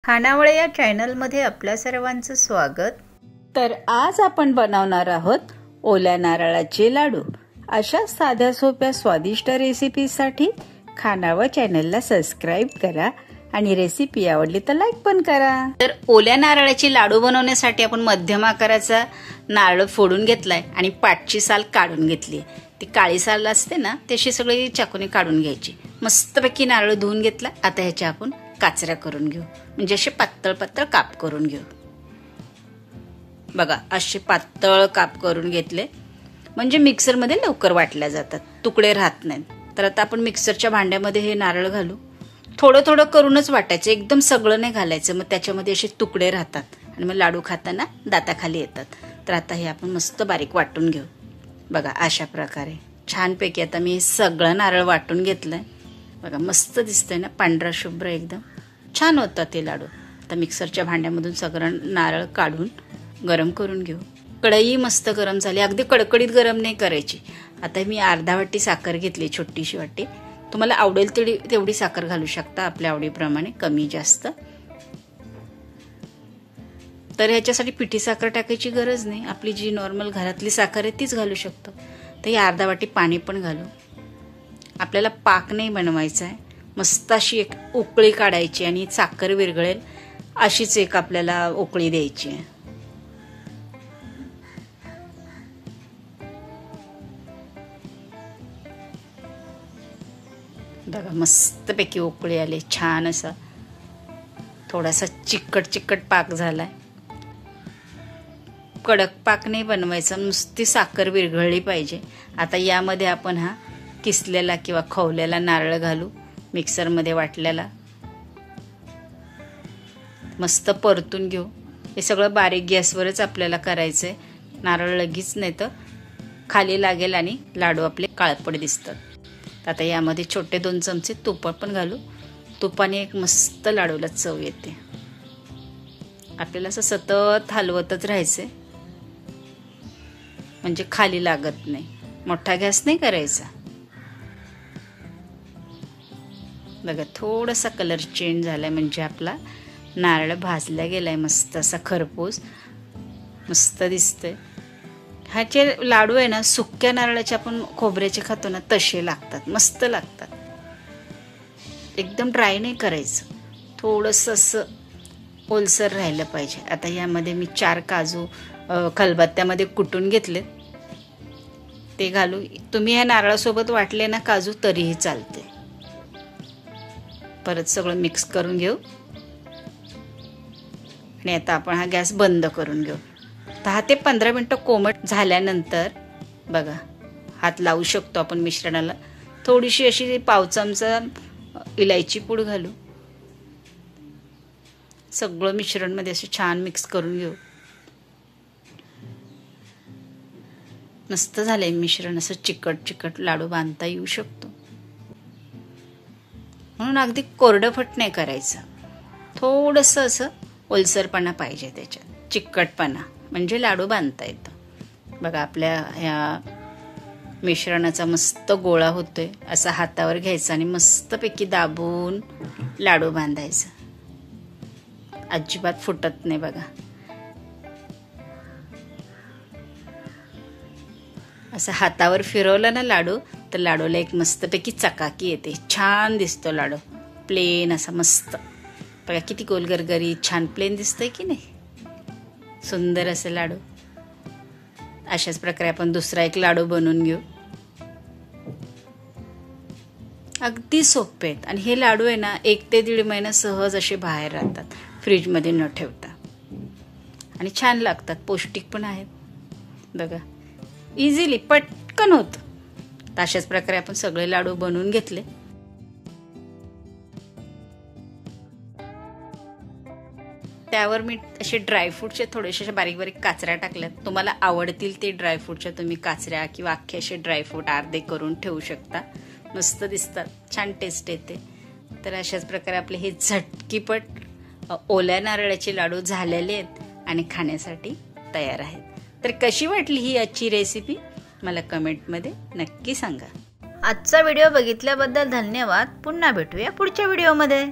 खानावळ या चॅनलमध्ये आपल्या सर्वांचं स्वागत। तर आज आपण बनवणार आहोत ओल्या नारळाचे लाडू। अशा साध्या सोप्या स्वादिष्ट रेसिपीसाठी खानावळ चॅनलला सबस्क्राइब करा आणि रेसिपी आवडली तर लाईक पण करा। तर ओल्या नारळाचे लाडू बनवण्यासाठी आपण मध्यम आकाराचा नारळ फोडून घेतलाय आणि पाटची साल काढून घेतली। ती काळी साल असते ना तशी सगळी चाकूने काढून घ्यायची। मस्तपैकी नारळ धुवून घेतला। आता ह्याच्या आपण काचऱ्या करून घेऊ, म्हणजे असे पातळ पातळ काप करून घेऊ। बघा असे पातळ काप करून घेतले म्हणजे मिक्सर मध्ये लवकर वाटल्या जातात, तुकडे राहत नाहीत। तर आता आपण मिक्सरच्या भांड्यामध्ये हे नारळ घालू। थोडं थोडं करूनच वाटायचं, एकदम सगळं नाही घालायचं, मग त्याच्यामध्ये असे तुकडे राहतात आणि मग लाडू खाताना दाताखाली येतात। तर आता हे आपण मस्त बारीक वाटून घेऊ। बघा अशा प्रकारे छानपैकी आता मी सगळं नारळ वाटून घेतलंय। बघा मस्त दिसतंय ना, पांढरा शुभ्र एकदम छान होतं ते लाडू। आता मिक्सरच्या भांड्यामधून सगळं नारळ काढून गरम करून घेऊ। कढई मस्त गरम झाली, अगदी कडकडीत गरम नाही करायची। आता मी अर्धा वाटी साखर घेतली, छोटीशी वाटी। तुम्हाला आवडेल तेवढी साखर घालू शकता, आपल्या आवडीप्रमाणे, कमी जास्त। तर ह्याच्यासाठी पिठी साखर टाकायची गरज नाही, आपली जी नॉर्मल घरातली साखर आहे तीच घालू शकतो। तर ही अर्धा वाटी पाणी पण घालू। आपल्याला पाक नाही बनवायचा आहे, मस्त अशी एक उकळी काढायची आणि साखर विरघळेल अशीच एक आपल्याला उकळी द्यायची आहे। बघा मस्तपैकी उकळी आली, छान असा थोडासा चिकट चिकट पाक झालाय। कडक पाक नाही बनवायचा, नुसती साखर विरघळली पाहिजे। आता यामध्ये आपण हा किसलेला किंवा खवलेला नारळ घालू, मिक्सरमध्ये वाटलेला। मस्त परतून घेऊ। हे सगळं बारीक गॅसवरच आपल्याला करायचंय, नारळ लगेच नाही तर खाली लागेल आणि लाडू आपले काळपट दिसतात। आता यामध्ये छोटे 2 चमचे तूप पण घालू। तुपाने एक मस्त लाडूला चव येते। आपल्याला असं सतत हलवतच राहायचंय म्हणजे खाली लागत नाही, मोठा गॅस नाही करायचा। बघा थोडासा कलर चेंज झालाय म्हणजे आपला नारळ भाजला गेलाय, मस्त असा खरपूस मस्त दिसतोय। ह्याचे लाडू आहे ना, सुक्या नारळाचे आपण खोबऱ्याचे खातो ना तसे लागतात, मस्त लागतात। एकदम ड्राय नाही करायचं, थोडंसं असं ओलसर राहिलं पाहिजे। आता यामध्ये मी 4 काजू खलबत्त्यामध्ये कुटून घेतले, ते घालू। तुम्ही ह्या नारळासोबत वाटले ना काजू तरीही चालते। परत सगळं मिक्स करून घेऊ आणि आता आपण हा गॅस बंद करून घेऊ। 10 ते 15 मिनिटं कोमट झाल्यानंतर बघा हात लावू शकतो आपण मिश्रणाला। थोडीशी अशी पाव चमचा इलायची पूड घालू। सगळं मिश्रण मध्ये असं छान मिक्स करून घेऊ। मस्त झालंय मिश्रण, असं चिकट चिकट लाडू बांधता येऊ शकतो। म्हणून अगदी कोरडफट नाही करायचं, थोडंसं असं ओलसरपणा पाहिजे त्याच्यात, चिकटपणा, म्हणजे लाडू बांधता येतं। बघा आपल्या ह्या मिश्रणाचा मस्त गोळा होतोय, असा हातावर घ्यायचा आणि मस्तपैकी दाबून लाडू बांधायचा, अजिबात फुटत नाही। बघा असं हातावर फिरवलं ना लाडू तर लाडूला एक मस्तपैकी चकाकी येते, छान दिसतो लाडू, प्लेन असा मस्त। बघा किती गोल गरगरीत छान प्लेन दिसतंय की नाही, सुंदर असे लाडू। अशाच प्रकारे आपण दुसरा एक लाडू बनवून घेऊ। अगदी सोपे आहेत आणि हे लाडू आहे ना 1 ते 1.5 महिना सहज असे बाहेर राहतात, फ्रीजमध्ये न ठेवता, आणि छान लागतात, पौष्टिक पण आहेत। बघा इझिली पटकन होतं। अशाच प्रकारे आपण सगळे लाडू बनवून घेतले। त्यावर मी असे ड्रायफ्रूटचे थोडेसे बारीक बारीक काचऱ्या टाकल्यात। तुम्हाला आवडतील ते ड्रायफ्रूटच्या तुम्ही काचऱ्या किंवा अख्खे असे ड्रायफ्रूट अर्धे करून ठेवू शकता, मस्त दिसतात, छान टेस्ट येते। तर अशाच प्रकारे आपले हे झटकीपट ओल्या नारळाचे लाडू झालेले आहेत आणि खाण्यासाठी तयार आहेत। तर कशी वाटली ही आजची रेसिपी मला कमेंटमध्ये नक्की सांगा। आजचा व्हिडिओ बघितल्याबद्दल धन्यवाद। पुन्हा भेटूया पुढच्या व्हिडिओमध्ये।